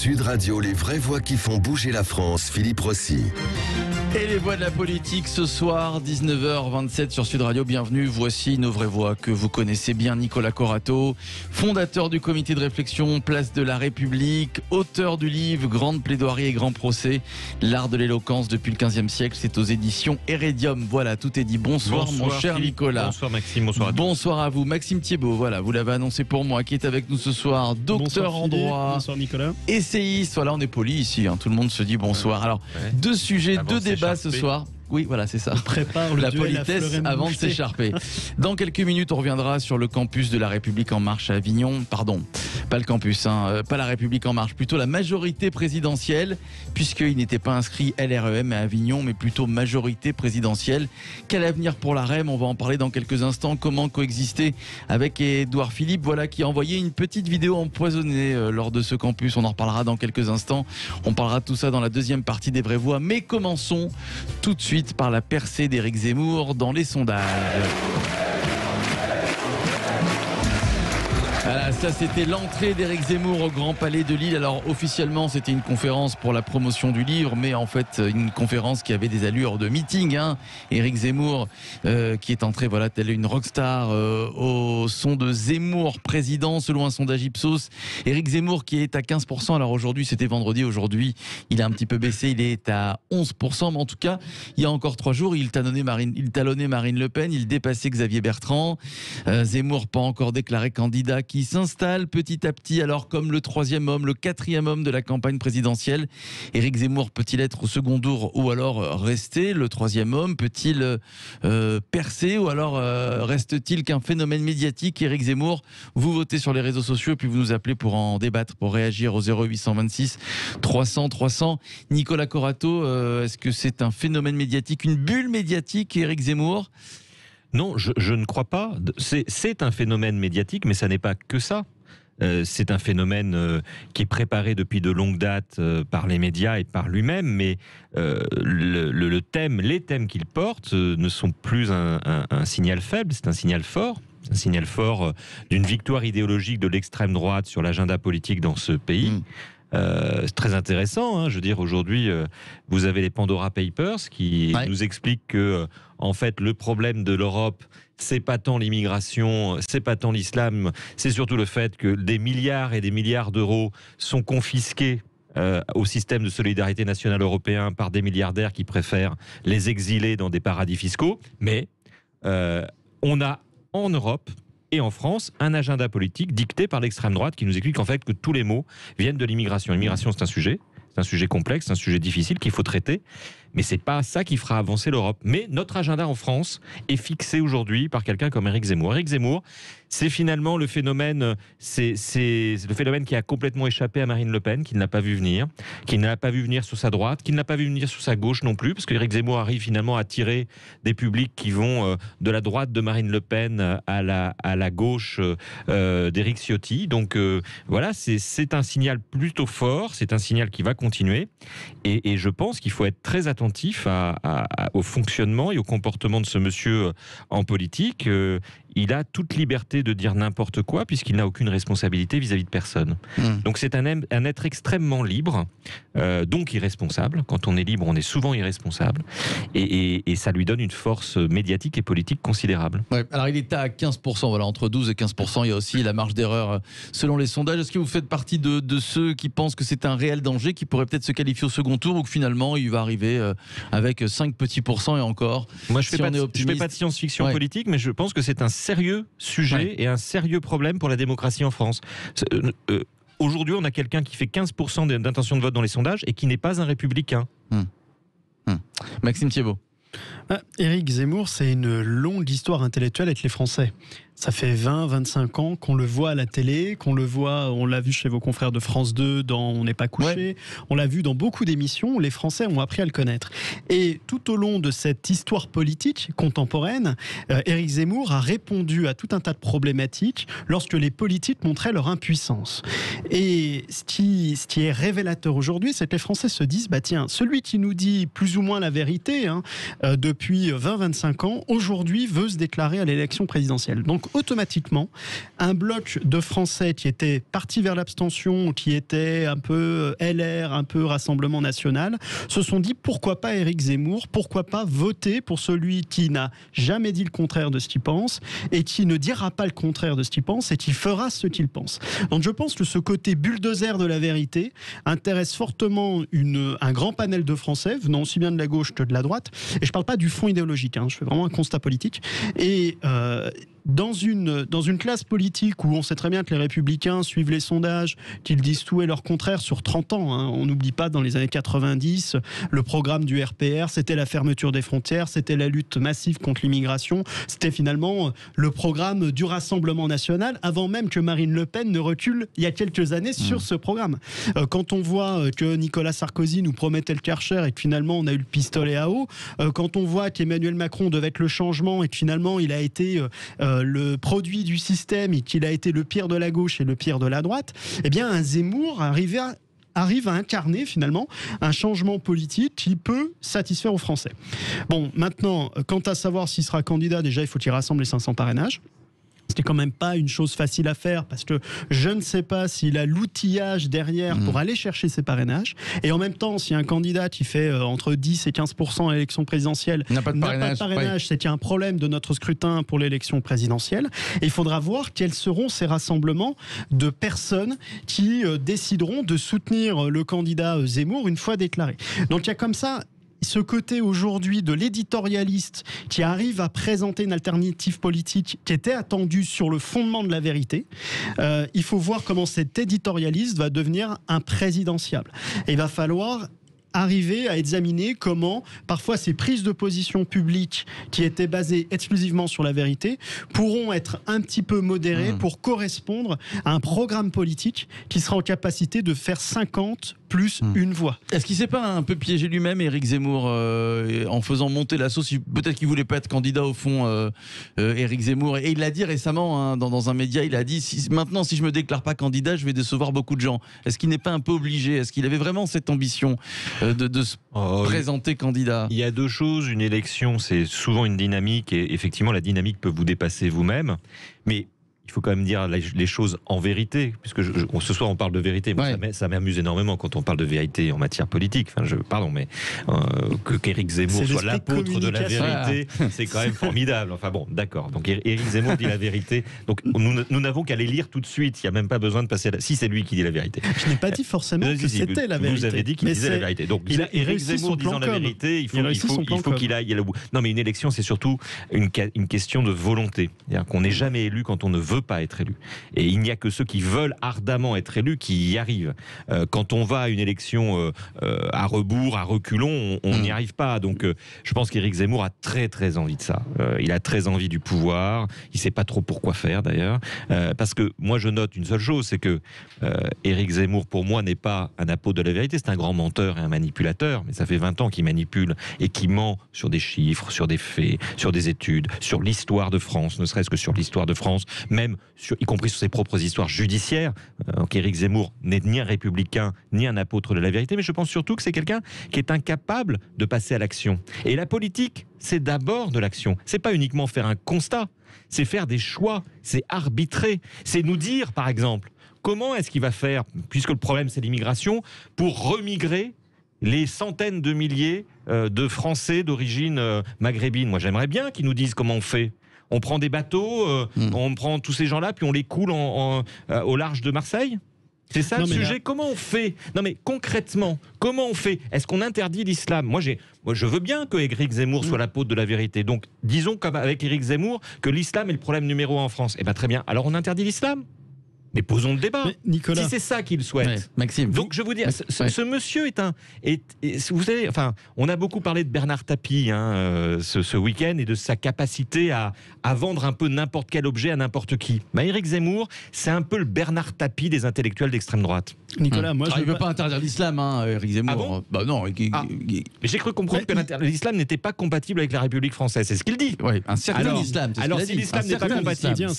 Sud Radio, les vraies voix qui font bouger la France, Philippe Rossi. Et les voix de la politique ce soir, 19h27 sur Sud Radio. Bienvenue, voici nos vraies voix que vous connaissez bien. Nicolas Corato, fondateur du comité de réflexion Place de la République, auteur du livre Grande plaidoirie et grand procès, l'art de l'éloquence depuis le 15e siècle. C'est aux éditions Hérédium. Voilà, tout est dit. Bonsoir mon cher Philippe. Nicolas. Bonsoir Maxime, bonsoir à tous. Bonsoir à vous. Maxime Thiebaud, voilà, vous l'avez annoncé pour moi, qui est avec nous ce soir. Docteur en droit. Bonsoir Nicolas. Essayiste, voilà, on est poli ici, tout le monde se dit bonsoir. Alors, deux sujets, deux débats ce soir. Oui, voilà, c'est ça. On prépare le la duel politesse à avant de s'écharper. Dans quelques minutes, on reviendra sur le campus de la République en marche à Avignon. Pardon, pas le campus, pas la République en marche, plutôt la majorité présidentielle, puisqu'il n'était pas inscrit LREM à Avignon, mais plutôt majorité présidentielle. Quel avenir pour la REM? On va en parler dans quelques instants. Comment coexister avec Édouard Philippe, voilà, qui a envoyé une petite vidéo empoisonnée lors de ce campus. On en reparlera dans quelques instants. On parlera de tout ça dans la deuxième partie des vraies voix. Mais commençons tout de suite par la percée d'Éric Zemmour dans les sondages. Voilà, ça c'était l'entrée d'Éric Zemmour au Grand Palais de Lille. Alors officiellement c'était une conférence pour la promotion du livre, mais en fait une conférence qui avait des allures de meeting. Éric Zemmour qui est entré, voilà, telle une rockstar au son de Zemmour président selon un sondage Ipsos. Éric Zemmour qui est à 15%. Alors aujourd'hui c'était vendredi, aujourd'hui il a un petit peu baissé, il est à 11%. Mais en tout cas il y a encore 3 jours il talonnait Marine Le Pen, il dépassait Xavier Bertrand. Zemmour pas encore déclaré candidat, qui s'installe petit à petit, alors comme le 3e homme, le 4e homme de la campagne présidentielle. Éric Zemmour peut-il être au second tour ou alors rester le 3e homme? Peut-il percer ou alors reste-t-il qu'un phénomène médiatique? Éric Zemmour, vous votez sur les réseaux sociaux et puis vous nous appelez pour en débattre, pour réagir au 0826 300 300. Nicolas Corato, est-ce que c'est un phénomène médiatique, une bulle médiatique, Éric Zemmour? Non, je ne crois pas. C'est un phénomène médiatique, mais ça n'est pas que ça. C'est un phénomène qui est préparé depuis de longues dates par les médias et par lui-même, mais les thèmes qu'il porte ne sont plus un signal faible, c'est un signal fort. Un signal fort d'une victoire idéologique de l'extrême droite sur l'agenda politique dans ce pays. C'est très intéressant, je veux dire, aujourd'hui vous avez les Pandora Papers qui nous expliquent que en fait le problème de l'Europe, c'est pas tant l'immigration, c'est pas tant l'islam, c'est surtout le fait que des milliards et des milliards d'euros sont confisqués au système de solidarité nationale européen par des milliardaires qui préfèrent les exiler dans des paradis fiscaux. Mais on a en Europe et en France un agenda politique dicté par l'extrême droite qui nous explique en fait que tous les maux viennent de l'immigration. L'immigration, c'est un sujet complexe, c'est un sujet difficile qu'il faut traiter, mais c'est pas ça qui fera avancer l'Europe. Mais notre agenda en France est fixé aujourd'hui par quelqu'un comme Éric Zemmour. Éric Zemmour, c'est finalement le phénomène, c'est le phénomène qui a complètement échappé à Marine Le Pen, qui ne l'a pas vu venir, qui ne l'a pas vu venir sur sa droite, qui ne l'a pas vu venir sur sa gauche non plus, parce qu'Éric Zemmour arrive finalement à tirer des publics qui vont de la droite de Marine Le Pen à la gauche d'Éric Ciotti. Donc voilà, c'est un signal plutôt fort, c'est un signal qui va continuer, et je pense qu'il faut être très attentif au fonctionnement et au comportement de ce monsieur en politique. Il a toute liberté de dire n'importe quoi puisqu'il n'a aucune responsabilité vis-à-vis de personne. Donc c'est un être extrêmement libre, donc irresponsable. Quand on est libre, on est souvent irresponsable. Et ça lui donne une force médiatique et politique considérable. Ouais, alors il est à 15%, voilà, entre 12 et 15%. Il y a aussi la marge d'erreur selon les sondages. Est-ce que vous faites partie de ceux qui pensent que c'est un réel danger, qui pourrait peut-être se qualifier au second tour, ou que finalement il va arriver avec 5 petits pourcents et encore? Moi je fais pas de science-fiction politique, mais je pense que c'est un sérieux sujet et un sérieux problème pour la démocratie en France. Aujourd'hui, on a quelqu'un qui fait 15% d'intention de vote dans les sondages et qui n'est pas un républicain. Maxime Thiebaud. Éric Zemmour, c'est une longue histoire intellectuelle avec les Français. Ça fait 20-25 ans qu'on le voit à la télé, qu'on le voit, on l'a vu chez vos confrères de France 2 dans On n'est pas couché, on l'a vu dans beaucoup d'émissions où les Français ont appris à le connaître. Et tout au long de cette histoire politique contemporaine, Éric Zemmour a répondu à tout un tas de problématiques lorsque les politiques montraient leur impuissance. Et ce qui est révélateur aujourd'hui, c'est que les Français se disent, bah tiens, celui qui nous dit plus ou moins la vérité, depuis 20-25 ans, aujourd'hui veut se déclarer à l'élection présidentielle. Donc automatiquement, un bloc de Français qui étaient partis vers l'abstention, qui étaient un peu LR, un peu Rassemblement National, se sont dit pourquoi pas Éric Zemmour, pourquoi pas voter pour celui qui n'a jamais dit le contraire de ce qu'il pense et qui ne dira pas le contraire de ce qu'il pense et qui fera ce qu'il pense. Donc je pense que ce côté bulldozer de la vérité intéresse fortement un grand panel de Français, venant aussi bien de la gauche que de la droite. Et je ne parle pas du fond idéologique, je fais vraiment un constat politique. Et dans une classe politique où on sait très bien que les Républicains suivent les sondages, qu'ils disent tout et leur contraire sur 30 ans. On n'oublie pas, dans les années 90, le programme du RPR, c'était la fermeture des frontières, c'était la lutte massive contre l'immigration, c'était finalement le programme du Rassemblement National, avant même que Marine Le Pen ne recule il y a quelques années sur ce programme. Quand on voit que Nicolas Sarkozy nous promettait le Karcher et que finalement on a eu le pistolet à eau, quand on voit qu'Emmanuel Macron devait être le changement et que finalement il a été le produit du système et qu'il a été le pire de la gauche et le pire de la droite, eh bien un Zemmour arrive à incarner finalement un changement politique qui peut satisfaire aux Français. Bon, maintenant, quant à savoir s'il sera candidat, déjà il faut qu'il rassemble les 500 parrainages. C'était quand même pas une chose facile à faire parce que je ne sais pas s'il a l'outillage derrière pour aller chercher ses parrainages. Et en même temps, s'il y a un candidat qui fait entre 10 et 15% à l'élection présidentielle n'a pas de parrainage, c'est qu'il y a un problème de notre scrutin pour l'élection présidentielle. Et il faudra voir quels seront ces rassemblements de personnes qui décideront de soutenir le candidat Zemmour une fois déclaré. Donc il y a comme ça ce côté aujourd'hui de l'éditorialiste qui arrive à présenter une alternative politique qui était attendue sur le fondement de la vérité. Il faut voir comment cet éditorialiste va devenir un présidentiable. Et il va falloir arriver à examiner comment parfois ces prises de position publiques qui étaient basées exclusivement sur la vérité pourront être un petit peu modérées pour correspondre à un programme politique qui sera en capacité de faire 50 plus une voix. Est-ce qu'il ne s'est pas un peu piégé lui-même, Éric Zemmour, en faisant monter la sauce? Peut-être qu'il ne voulait pas être candidat au fond, Éric Zemmour. Et il l'a dit récemment dans un média, il a dit maintenant si je ne me déclare pas candidat, je vais décevoir beaucoup de gens. Est-ce qu'il n'est pas un peu obligé? Est-ce qu'il avait vraiment cette ambition de se présenter candidat? Il y a deux choses. Une élection, c'est souvent une dynamique et effectivement la dynamique peut vous dépasser vous-même. Mais il faut quand même dire les choses en vérité, puisque ce soir on parle de vérité. Moi, ça m'amuse énormément quand on parle de vérité en matière politique. Pardon, mais qu'Éric Zemmour soit l'apôtre de la vérité, c'est quand même formidable. Enfin bon, d'accord. Donc Éric Zemmour dit la vérité. Donc nous n'avons qu'à les lire tout de suite. Il n'y a même pas besoin de passer. Si c'est lui qui dit la vérité. Je n'ai pas dit forcément que c'était la vérité. Vous avez dit qu'il disait la vérité. Donc Éric Zemmour disant la vérité, il faut qu'il aille au bout. Non, mais une élection, c'est surtout une question de volonté. C'est-à-dire qu'on n'est jamais élu quand on ne veut pas être élu. Et il n'y a que ceux qui veulent ardemment être élus qui y arrivent. Quand on va à une élection à rebours, à reculons, on n'y arrive pas. Donc je pense qu'Éric Zemmour a très très envie de ça. Il a très envie du pouvoir. Il ne sait pas trop pourquoi faire d'ailleurs. Parce que moi je note une seule chose, c'est que Éric Zemmour pour moi n'est pas un apôtre de la vérité, c'est un grand menteur et un manipulateur. Mais ça fait 20 ans qu'il manipule et qu'il ment sur des chiffres, sur des faits, sur des études, sur l'histoire de France, ne serait-ce que sur l'histoire de France, même y compris sur ses propres histoires judiciaires. Éric Zemmour n'est ni un républicain, ni un apôtre de la vérité, mais je pense surtout que c'est quelqu'un qui est incapable de passer à l'action. Et la politique, c'est d'abord de l'action. C'est pas uniquement faire un constat, c'est faire des choix, c'est arbitrer, c'est nous dire, par exemple, comment est-ce qu'il va faire, puisque le problème c'est l'immigration, pour remigrer les centaines de milliers de Français d'origine maghrébine. Moi j'aimerais bien qu'ils nous disent comment on fait. On prend des bateaux, on prend tous ces gens-là, puis on les coule au large de Marseille. C'est ça le sujet. Là... Comment on fait? Non mais concrètement, comment on fait? Est-ce qu'on interdit l'islam? Moi, je veux bien que Éric Zemmour soit l'apôtre de la vérité. Donc, disons comme avec Éric Zemmour que l'islam est le problème numéro 1 en France. Eh bien, très bien. Alors, on interdit l'islam? Mais posons le débat. Mais Nicolas... Si c'est ça qu'il souhaite. Maxime. Donc je vous dis, ce monsieur vous savez, enfin, on a beaucoup parlé de Bernard Tapie ce week-end et de sa capacité à vendre un peu n'importe quel objet à n'importe qui. Éric Zemmour, c'est un peu le Bernard Tapie des intellectuels d'extrême droite. Nicolas, moi il ne veut pas interdire l'islam, Éric Zemmour. Ah bon bah non. Mais j'ai cru comprendre que l'islam n'était pas compatible avec la République française. C'est ce qu'il dit. Oui, un certain islam. Alors si l'islam n'est pas compatible,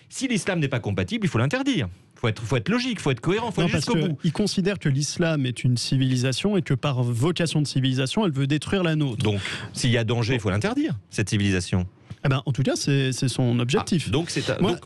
si l'islam n'est pas compatible, il faut l'interdire. Faut être logique, faut être cohérent, faut aller jusqu'au bout. Il considère que l'islam est une civilisation et que par vocation de civilisation, elle veut détruire la nôtre. Donc, s'il y a danger, il faut l'interdire, cette civilisation. Eh ben, en tout cas, c'est son objectif. Donc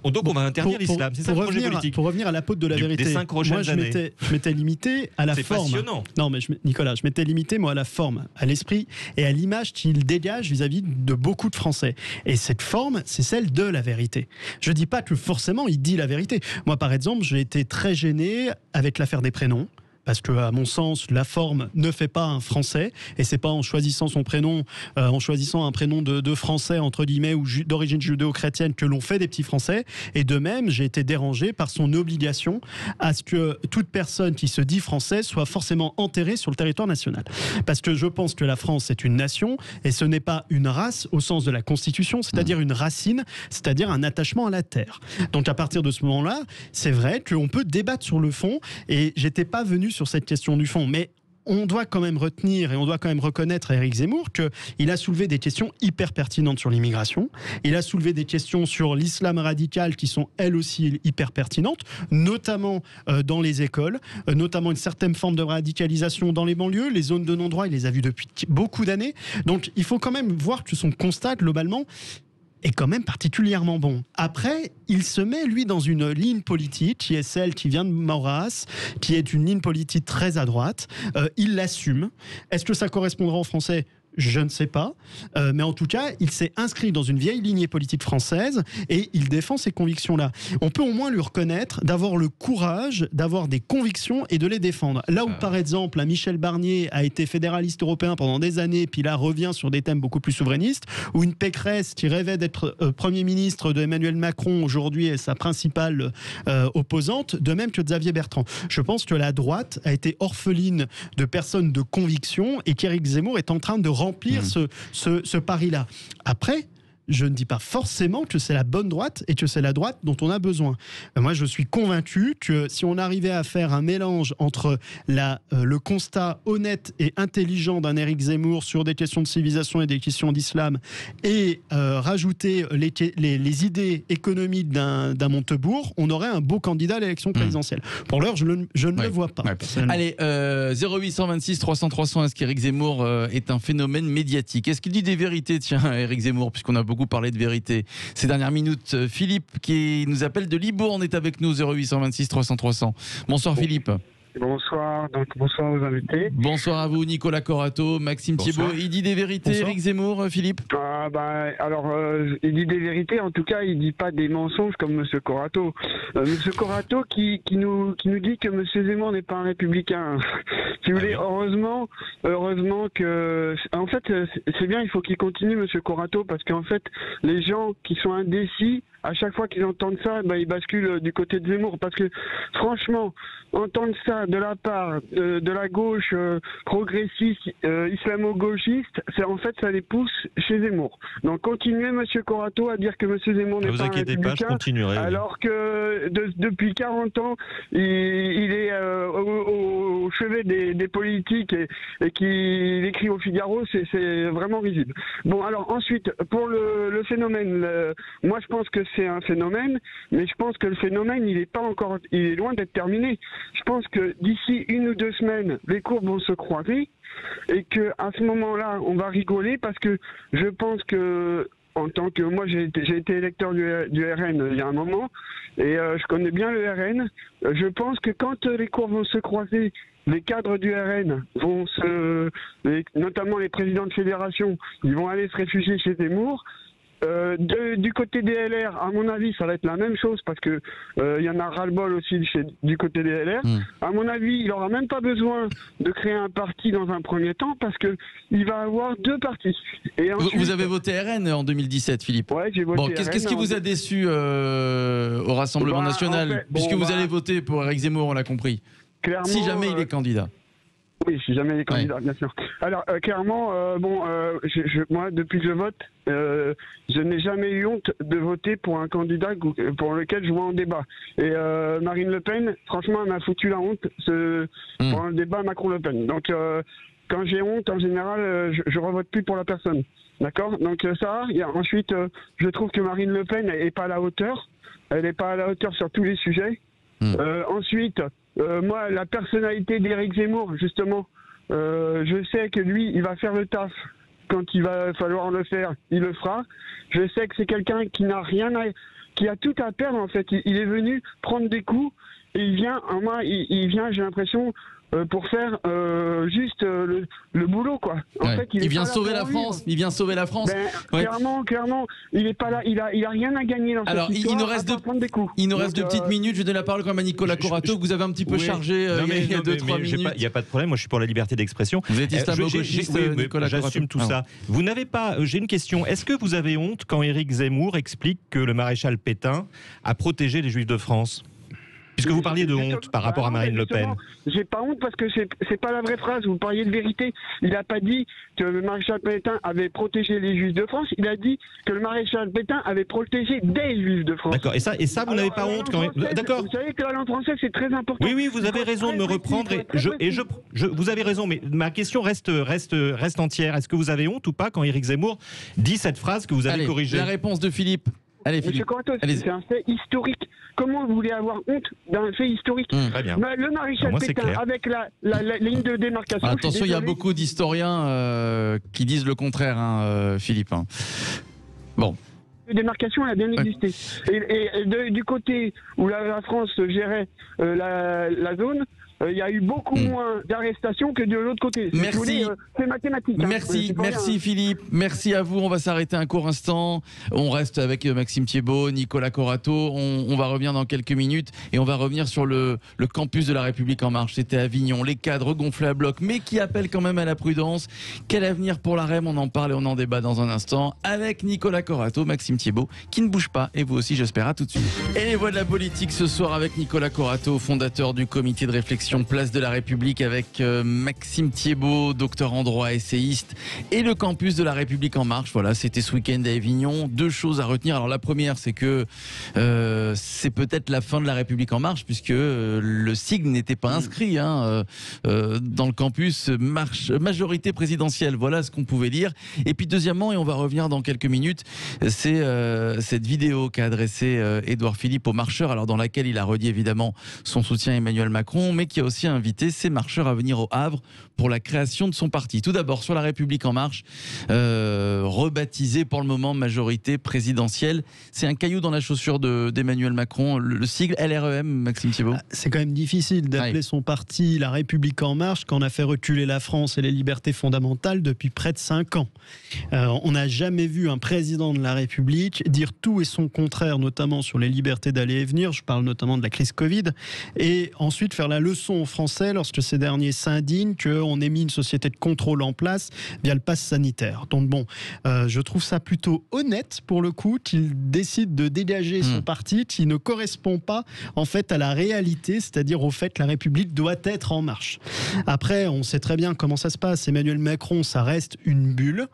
on va interdire l'islam. C'est ça le projet politique. Pour revenir à l'apôtre de la vérité, des 5 prochaines années. Je m'étais limité à la forme. C'est passionnant. Non, mais Nicolas, je m'étais limité moi à la forme, à l'esprit et à l'image qu'il dégage vis-à-vis de beaucoup de Français. Et cette forme, c'est celle de la vérité. Je dis pas que forcément il dit la vérité. Moi, par exemple, j'ai été très gêné avec l'affaire des prénoms. Parce que, à mon sens, la forme ne fait pas un Français, et c'est pas en choisissant son prénom, en choisissant un prénom de Français entre guillemets ou d'origine judéo-chrétienne que l'on fait des petits Français. Et de même, j'ai été dérangé par son obligation à ce que toute personne qui se dit français soit forcément enterrée sur le territoire national. Parce que je pense que la France est une nation, et ce n'est pas une race au sens de la Constitution, c'est-à-dire une racine, c'est-à-dire un attachement à la terre. Donc à partir de ce moment-là, c'est vrai qu'on peut débattre sur le fond, et j'étais pas venu sur cette question du fond, mais on doit quand même retenir et on doit quand même reconnaître à Éric Zemmour qu'il a soulevé des questions hyper pertinentes sur l'immigration, il a soulevé des questions sur l'islam radical qui sont elles aussi hyper pertinentes, notamment dans les écoles, notamment une certaine forme de radicalisation dans les banlieues, les zones de non-droit, il les a vues depuis beaucoup d'années, donc il faut quand même voir que son constat globalement est quand même particulièrement bon. Après, il se met, lui, dans une ligne politique qui est celle qui vient de Maurras, qui est une ligne politique très à droite. Il l'assume. Est-ce que ça correspondra en français ? Je ne sais pas, mais en tout cas, il s'est inscrit dans une vieille lignée politique française et il défend ces convictions-là. On peut au moins lui reconnaître d'avoir le courage d'avoir des convictions et de les défendre. Là où, par exemple, un Michel Barnier a été fédéraliste européen pendant des années, puis là revient sur des thèmes beaucoup plus souverainistes, ou une Pécresse qui rêvait d'être Premier ministre de Emmanuel Macron aujourd'hui est sa principale opposante, de même que Xavier Bertrand. Je pense que la droite a été orpheline de personnes de conviction et qu'Éric Zemmour est en train de remplir ce pari-là. Après, je ne dis pas forcément que c'est la bonne droite et que c'est la droite dont on a besoin. Moi, je suis convaincu que si on arrivait à faire un mélange entre le constat honnête et intelligent d'un Éric Zemmour sur des questions de civilisation et des questions d'islam et rajouter les idées économiques d'un Montebourg, on aurait un beau candidat à l'élection présidentielle. Pour l'heure, je ne le vois pas. Allez, 0826 300 300, est-ce qu'Éric Zemmour est un phénomène médiatique? Est-ce qu'il dit des vérités, tiens, Éric Zemmour, puisqu'on a beaucoup parlé de vérité ces dernières minutes? Philippe, qui nous appelle de Libourne, est avec nous, 0826 300 300. Bonsoir Philippe. Bonsoir, donc bonsoir aux invités. Bonsoir à vous, Nicolas Corato, Maxime Thiebaud. Il dit des vérités, Éric Zemmour, Philippe? Il dit des vérités, en tout cas, il dit pas des mensonges comme Monsieur Corato. Monsieur Corato qui nous dit que Monsieur Zemmour n'est pas un républicain. Si vous voulez, heureusement que, en fait, c'est bien, il faut qu'il continue, Monsieur Corato, parce qu'en fait, les gens qui sont indécis, à chaque fois qu'ils entendent ça, ils basculent du côté de Zemmour. Parce que, franchement, entendre ça de la part de la gauche progressiste, islamo-gauchiste, en fait, ça les pousse chez Zemmour. Donc, continuez, Monsieur Corato, à dire que Monsieur Zemmour n'est pas un républicain. Je continuerai. Alors que depuis 40 ans, il est au chevet des politiques et qu'il écrit au Figaro, c'est vraiment risible. Bon, alors ensuite, pour le phénomène, moi je pense que c'est un phénomène, mais je pense que le phénomène, il est loin d'être terminé. Je pense que d'ici 1 ou 2 semaines, les courbes vont se croiser et que à ce moment-là, on va rigoler parce que je pense que en tant que moi j'ai été électeur du RN il y a un moment et je connais bien le RN. Je pense que quand les courbes vont se croiser, les cadres du RN vont notamment les présidents de fédération, ils vont aller se réfugier chez Zemmour. Du côté des LR, à mon avis, ça va être la même chose parce que il y en a ras-le-bol aussi du côté des LR. À mon avis, il n'aura même pas besoin de créer un parti dans un premier temps parce que il va avoir 2 partis. Et ensuite, vous avez voté RN en 2017, Philippe? Ouais, j'ai voté RN. Qu'est-ce qui vous a déçu au Rassemblement National, puisque vous allez voter pour Éric Zemmour, on l'a compris. Clairement, si jamais il est candidat. Oui, je suis jamais candidat, bien sûr. Alors, clairement, moi, depuis que je vote, je n'ai jamais eu honte de voter pour un candidat pour lequel je vois en débat. Et Marine Le Pen, franchement, elle m'a foutu la honte pour un débat Macron-Le Pen. Donc, quand j'ai honte, en général, je revote plus pour la personne. D'accord? Donc ça, ensuite, je trouve que Marine Le Pen n'est pas à la hauteur. Elle n'est pas à la hauteur sur tous les sujets. Ensuite, moi, la personnalité d'Éric Zemmour, justement, je sais que lui, il va faire le taf. Quand il va falloir le faire, il le fera. Je sais que c'est quelqu'un qui n'a qui a tout à perdre, en fait. Il est venu prendre des coups et il vient, j'ai l'impression, pour faire juste le boulot, quoi. En fait, il vient sauver la France. Il vient sauver la France. Clairement, il est pas là. Il a rien à gagner dans cette histoire. Il nous reste deux petites minutes. Je donne la parole quand même à Nicolas Corato, que vous avez un petit peu chargé il y a 2-3 minutes. Il n'y a pas de problème. Moi, je suis pour la liberté d'expression. Vous êtes islamo-gauchiste, Nicolas Corato. J'assume tout ça. Vous n'avez pas. J'ai une question. Est-ce que vous avez honte quand Éric Zemmour explique que le maréchal Pétain a protégé les Juifs de France? Puisque vous parliez de honte par rapport à Marine Le Pen. J'ai pas honte parce que c'est pas la vraie phrase. Vous parliez de vérité. Il a pas dit que le maréchal Pétain avait protégé les Juifs de France. Il a dit que le maréchal Pétain avait protégé des Juifs de France. D'accord. Et ça, vous n'avez pas honte quand même. D'accord. Vous savez que la langue française c'est très important. Oui, vous avez raison de me reprendre. Vous avez raison. Mais ma question reste entière. Est-ce que vous avez honte ou pas quand Éric Zemmour dit cette phrase que vous avez corrigée? La réponse de Philippe. Allez, Philippe. Monsieur Corato, c'est un fait historique. Comment vous voulez avoir honte d'un fait historique? Très bien. Le maréchal Pétain, avec la ligne de démarcation... Attention, il y a beaucoup d'historiens qui disent le contraire, Philippe. Bon. La démarcation, elle a bien existé. Et du côté où la France gérait la zone... il y a eu beaucoup moins d'arrestations que de l'autre côté. Merci. C'est mathématique. Merci Philippe. Merci à vous. On va s'arrêter un court instant. On reste avec Maxime Thiebaut, Nicolas Corato. On va revenir dans quelques minutes et on va revenir sur le campus de La République En Marche. C'était Avignon. Les cadres gonflés à bloc, mais qui appellent quand même à la prudence. Quel avenir pour la REM? On en parle et on en débat dans un instant avec Nicolas Corato, Maxime Thiebaut, qui ne bouge pas. Et vous aussi, j'espère. À tout de suite. Et les voix de la politique ce soir avec Nicolas Corato, fondateur du comité de réflexion Place de la République, avec Maxime Thiebaut, docteur en droit, essayiste, et le campus de La République En Marche. Voilà, c'était ce week-end à Avignon. Deux choses à retenir. Alors la première, c'est que c'est peut-être la fin de La République En Marche, puisque le sigle n'était pas inscrit dans le campus majorité présidentielle. Voilà ce qu'on pouvait lire. Et puis deuxièmement, et on va revenir dans quelques minutes, c'est cette vidéo qu'a adressée Édouard Philippe aux marcheurs, alors dans laquelle il a redit évidemment son soutien à Emmanuel Macron, mais qui a aussi invité ces marcheurs à venir au Havre pour la création de son parti. Tout d'abord sur La République En Marche, rebaptisé pour le moment majorité présidentielle. C'est un caillou dans la chaussure d'Emmanuel Macron, le sigle LREM, Maxime Thiebaut. C'est quand même difficile d'appeler son parti La République En Marche quand on a fait reculer la France et les libertés fondamentales depuis près de 5 ans. On n'a jamais vu un président de la République dire tout et son contraire, notamment sur les libertés d'aller et venir. Je parle notamment de la crise Covid. Et ensuite faire la leçon aux Français lorsque ces derniers s'indignent qu'on ait mis une société de contrôle en place via le pass sanitaire. Donc bon, je trouve ça plutôt honnête pour le coup qu'il décide de dégager son parti qui ne correspond pas en fait à la réalité, c'est-à-dire au fait que la République doit être en marche. Après, on sait très bien comment ça se passe. Emmanuel Macron, ça reste une bulle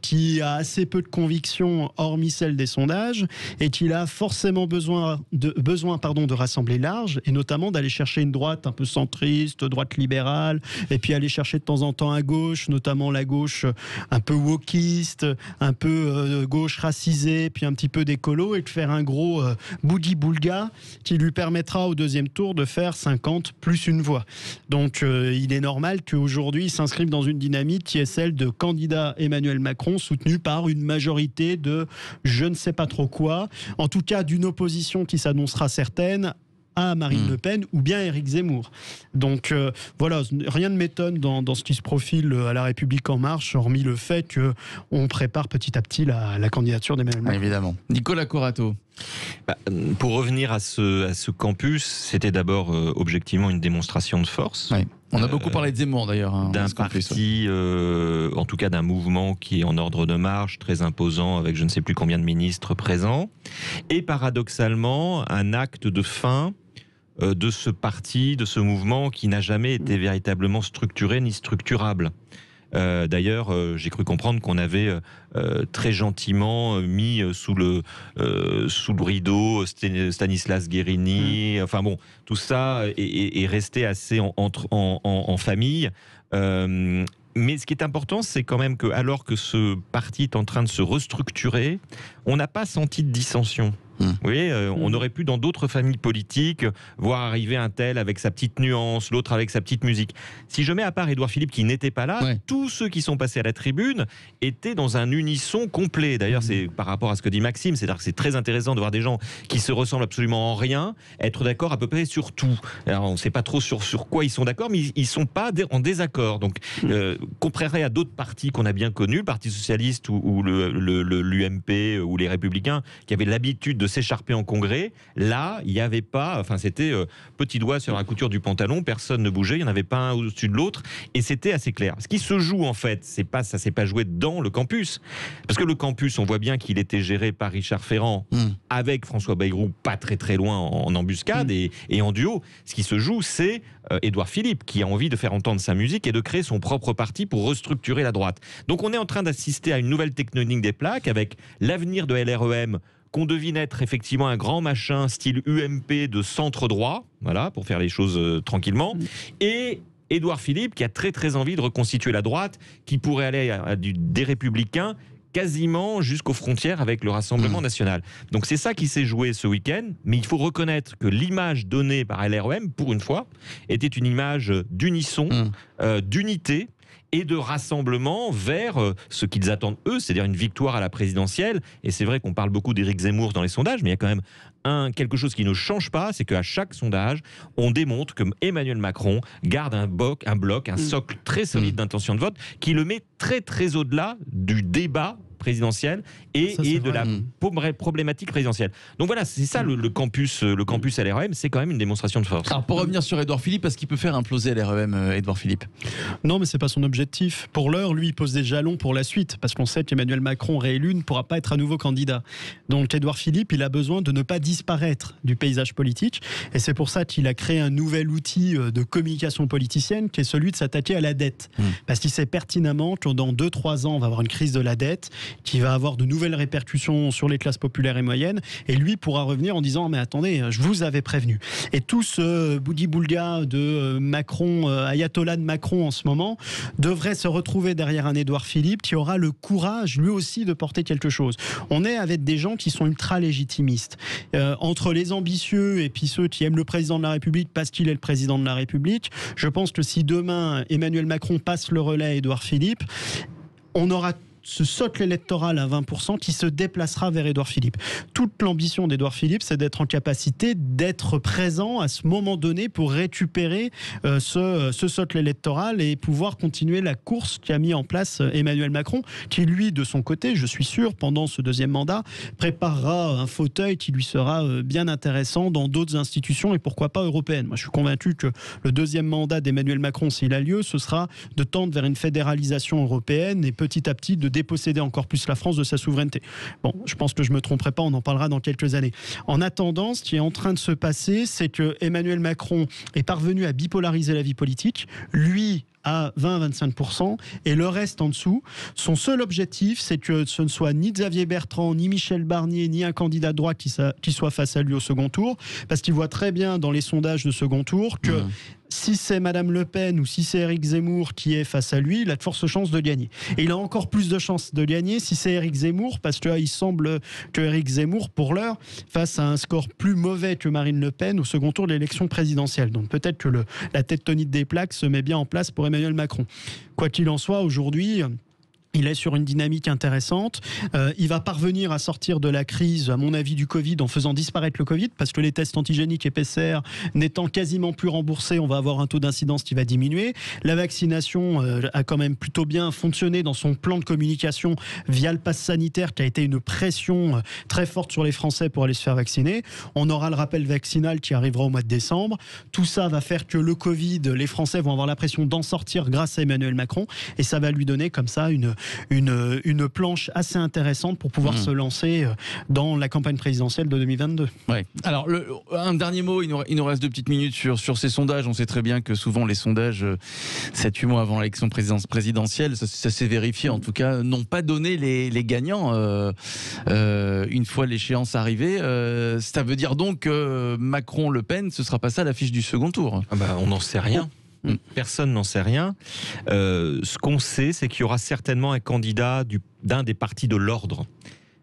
qui a assez peu de conviction hormis celle des sondages et qu'il a forcément besoin de rassembler large et notamment d'aller chercher une droite un peu centriste, droite libérale, et puis aller chercher de temps en temps à gauche, notamment la gauche un peu wokiste, un peu gauche racisée, puis un petit peu d'écolo, et de faire un gros boudi-boulga qui lui permettra au deuxième tour de faire 50 plus une voix. Donc il est normal qu'aujourd'hui il s'inscrive dans une dynamique qui est celle de candidat Emmanuel Macron soutenu par une majorité de je ne sais pas trop quoi, en tout cas d'une opposition qui s'annoncera certaine à Marine Le Pen ou bien Éric Zemmour. Donc voilà, rien ne m'étonne dans ce qui se profile à La République En Marche, hormis le fait qu'on prépare petit à petit la candidature d'Emmanuel Macron. Évidemment. Nicolas Corato. Pour revenir à ce campus, c'était d'abord objectivement une démonstration de force. Oui. On a beaucoup parlé de Zemmour d'ailleurs. D'un parti, en tout cas d'un mouvement qui est en ordre de marche, très imposant, avec je ne sais plus combien de ministres présents. Et paradoxalement, un acte de fin de ce parti, de ce mouvement qui n'a jamais été véritablement structuré ni structurable. D'ailleurs, j'ai cru comprendre qu'on avait très gentiment mis sous le rideau Stanislas Guérini. Enfin bon, tout ça est resté assez en famille. Mais ce qui est important, c'est quand même que, alors que ce parti est en train de se restructurer, on n'a pas senti de dissension. Vous voyez, on aurait pu, dans d'autres familles politiques, voir arriver un tel avec sa petite nuance, l'autre avec sa petite musique. Si je mets à part Édouard Philippe qui n'était pas là, tous ceux qui sont passés à la tribune étaient dans un unisson complet. D'ailleurs, c'est par rapport à ce que dit Maxime, c'est-à-dire que c'est très intéressant de voir des gens qui se ressemblent absolument en rien, être d'accord à peu près sur tout. Alors, on ne sait pas trop sur quoi ils sont d'accord, mais ils ne sont pas en désaccord. Donc, comparé à d'autres partis qu'on a bien connus, le Parti Socialiste ou l'UMP ou les Républicains, qui avaient l'habitude de s'écharper en congrès, là, il n'y avait pas, enfin c'était petit doigt sur la couture du pantalon, personne ne bougeait, il n'y en avait pas un au-dessus de l'autre, et c'était assez clair. Ce qui se joue en fait, ça s'est pas joué dans le campus, parce que le campus, on voit bien qu'il était géré par Richard Ferrand, avec François Bayrou, pas très très loin en embuscade et en duo. Ce qui se joue, c'est Édouard Philippe, qui a envie de faire entendre sa musique et de créer son propre parti pour restructurer la droite. Donc on est en train d'assister à une nouvelle tectonique des plaques, avec l'avenir de LREM, qu'on devine être effectivement un grand machin style UMP de centre droit, voilà, pour faire les choses tranquillement, et Édouard Philippe qui a très très envie de reconstituer la droite, qui pourrait aller des Républicains quasiment jusqu'aux frontières avec le Rassemblement national. Donc c'est ça qui s'est joué ce week-end, mais il faut reconnaître que l'image donnée par LREM, pour une fois, était une image d'unisson, d'unité, et de rassemblement vers ce qu'ils attendent eux, c'est-à-dire une victoire à la présidentielle. Et c'est vrai qu'on parle beaucoup d'Éric Zemmour dans les sondages, mais il y a quand même quelque chose qui ne change pas, c'est qu'à chaque sondage, on démontre que Emmanuel Macron garde un socle très solide d'intention de vote, qui le met très très au-delà du débat présidentielle et de la problématique présidentielle. Donc voilà, c'est ça le campus LREM, c'est quand même une démonstration de force. Alors pour revenir sur Édouard Philippe, est-ce qu'il peut faire imploser LREM, Édouard Philippe? Non, mais c'est pas son objectif. Pour l'heure, lui, il pose des jalons pour la suite, parce qu'on sait qu'Emmanuel Macron réélu ne pourra pas être à nouveau candidat. Donc Édouard Philippe, il a besoin de ne pas disparaître du paysage politique, et c'est pour ça qu'il a créé un nouvel outil de communication politicienne, qui est celui de s'attaquer à la dette. Parce qu'il sait pertinemment que dans 2-3 ans, on va avoir une crise de la dette, qui va avoir de nouvelles répercussions sur les classes populaires et moyennes, et lui pourra revenir en disant mais attendez, je vous avais prévenu. Et tout ce boudi-boulga de Macron, ayatollah de Macron en ce moment, devrait se retrouver derrière un Édouard Philippe qui aura le courage lui aussi de porter quelque chose. On est avec des gens qui sont ultra légitimistes. Entre les ambitieux et puis ceux qui aiment le président de la République parce qu'il est le président de la République, je pense que si demain Emmanuel Macron passe le relais à Édouard Philippe, on aura ce socle électoral à 20% qui se déplacera vers Édouard Philippe. Toute l'ambition d'Édouard Philippe, c'est d'être en capacité d'être présent à ce moment donné pour récupérer ce socle électoral et pouvoir continuer la course qu'a mis en place Emmanuel Macron, qui lui, de son côté, je suis sûr, pendant ce deuxième mandat, préparera un fauteuil qui lui sera bien intéressant dans d'autres institutions et pourquoi pas européennes. Moi, je suis convaincu que le deuxième mandat d'Emmanuel Macron, s'il a lieu, ce sera de tendre vers une fédéralisation européenne et petit à petit de déposséder encore plus la France de sa souveraineté. Bon, je pense que je me tromperai pas, on en parlera dans quelques années. En attendant, ce qui est en train de se passer, c'est que Emmanuel Macron est parvenu à bipolariser la vie politique. Lui à 20-25% et le reste en dessous. Son seul objectif, c'est que ce ne soit ni Xavier Bertrand, ni Michel Barnier, ni un candidat de droite qui soit face à lui au second tour, parce qu'il voit très bien dans les sondages de second tour que si c'est Madame Le Pen ou si c'est Éric Zemmour qui est face à lui, il a de fortes chances de gagner. Et il a encore plus de chances de gagner si c'est Éric Zemmour, parce que là, il semble que Éric Zemmour, pour l'heure, face à un score plus mauvais que Marine Le Pen au second tour de l'élection présidentielle. Donc peut-être que la tectonique des plaques se met bien en place pour Emmanuel Macron. Quoi qu'il en soit, aujourd'hui, il est sur une dynamique intéressante. Il va parvenir à sortir de la crise, à mon avis, du Covid en faisant disparaître le Covid, parce que les tests antigéniques et PCR n'étant quasiment plus remboursés, on va avoir un taux d'incidence qui va diminuer. La vaccination a quand même plutôt bien fonctionné dans son plan de communication via le pass sanitaire, qui a été une pression très forte sur les Français pour aller se faire vacciner. On aura le rappel vaccinal qui arrivera au mois de décembre. Tout ça va faire que le Covid, les Français vont avoir l'impression d'en sortir grâce à Emmanuel Macron, et ça va lui donner comme ça une une planche assez intéressante pour pouvoir se lancer dans la campagne présidentielle de 2022. Ouais. Alors, un dernier mot, il nous reste 2 petites minutes sur ces sondages. On sait très bien que souvent les sondages, 7-8 mois avant l'élection présidentielle, ça s'est vérifié, en tout cas, n'ont pas donné les gagnants une fois l'échéance arrivée. Ça veut dire donc que Macron-Le Pen, ce sera pas ça l'affiche du second tour. Ah bah, on n'en sait rien. Personne n'en sait rien. Ce qu'on sait, c'est qu'il y aura certainement un candidat d'un des partis de l'ordre.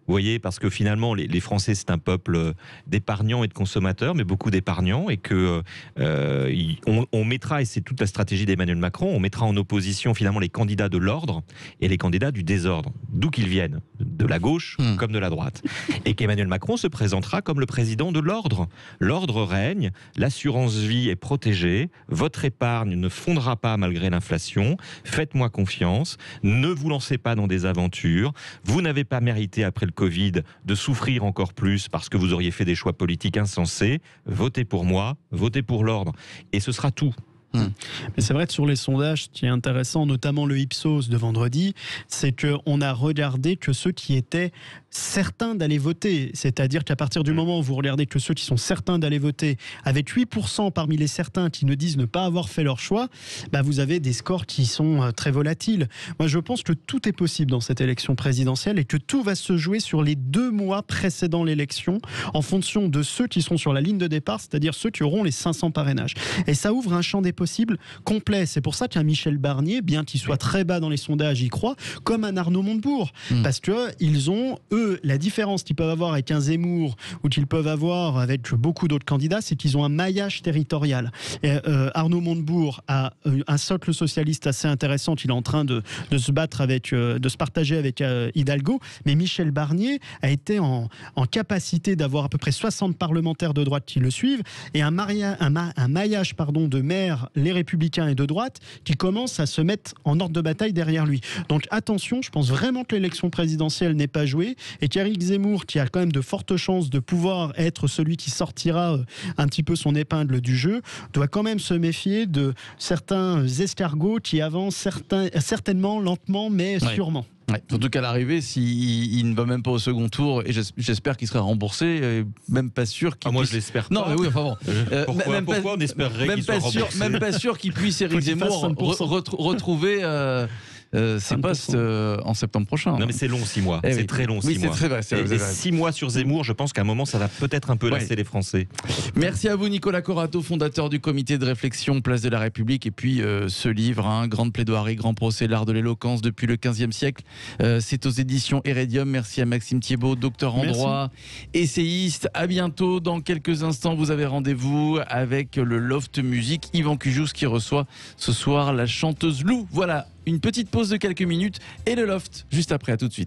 Vous voyez, parce que finalement, les Français, c'est un peuple d'épargnants et de consommateurs, mais beaucoup d'épargnants, et que on mettra, et c'est toute la stratégie d'Emmanuel Macron, on mettra en opposition finalement les candidats de l'ordre et les candidats du désordre, d'où qu'ils viennent, de la gauche comme de la droite. Et qu'Emmanuel Macron se présentera comme le président de l'ordre. L'ordre règne, l'assurance vie est protégée, votre épargne ne fondra pas malgré l'inflation, faites-moi confiance, ne vous lancez pas dans des aventures, vous n'avez pas mérité après le Covid de souffrir encore plus parce que vous auriez fait des choix politiques insensés, votez pour moi, votez pour l'ordre. Et ce sera tout. Mais c'est vrai que sur les sondages, ce qui est intéressant, notamment le Ipsos de vendredi, c'est qu'on a regardé que ceux qui étaient certains d'aller voter. C'est-à-dire qu'à partir du moment où vous regardez que ceux qui sont certains d'aller voter, avec 8% parmi les certains qui ne disent ne pas avoir fait leur choix, bah vous avez des scores qui sont très volatiles. Moi, je pense que tout est possible dans cette élection présidentielle et que tout va se jouer sur les 2 mois précédant l'élection en fonction de ceux qui sont sur la ligne de départ, c'est-à-dire ceux qui auront les 500 parrainages. Et ça ouvre un champ des possible complet. C'est pour ça qu'un Michel Barnier, bien qu'il soit très bas dans les sondages, y croit, comme un Arnaud Montebourg. Parce que ils ont, eux, la différence qu'ils peuvent avoir avec un Zemmour ou qu'ils peuvent avoir avec beaucoup d'autres candidats, c'est qu'ils ont un maillage territorial. Et, Arnaud Montebourg a un socle socialiste assez intéressant qu'il est en train de se battre avec, de se partager avec Hidalgo. Mais Michel Barnier a été en capacité d'avoir à peu près 60 parlementaires de droite qui le suivent et un maillage de maires, les Républicains et de droite, qui commencent à se mettre en ordre de bataille derrière lui. Donc attention, je pense vraiment que l'élection présidentielle n'est pas jouée et qu'Éric Zemmour, qui a quand même de fortes chances de pouvoir être celui qui sortira un petit peu son épingle du jeu, doit quand même se méfier de certains escargots qui avancent certainement lentement mais sûrement. Ouais, surtout qu'à l'arrivée, s'il ne va même pas au second tour, et j'espère qu'il sera remboursé, même pas sûr qu'il moi puisse... je l'espère pas. Non, mais oui, enfin bon. Pourquoi on espérerait qu'il soit remboursé ? Même pas sûr qu'il puisse, Éric Zemmour, retrouver ses postes en septembre prochain. Non mais c'est long 6 mois, c'est très long 6 mois. C'est très vrai, et 6 mois sur Zemmour, je pense qu'à un moment ça va peut-être un peu lasser les Français. Merci à vous Nicolas Corato, fondateur du comité de réflexion Place de la République, et puis ce livre, Grande plaidoirie, grand procès, l'art de l'éloquence depuis le 15e siècle, c'est aux éditions Heredium. Merci à Maxime Thiebaud, docteur en droit, essayiste. À bientôt. Dans quelques instants, vous avez rendez-vous avec le Loft Musique, Yvan Cujous qui reçoit ce soir la chanteuse Lou. Voilà, une petite pause de quelques minutes et le Loft juste après. À tout de suite.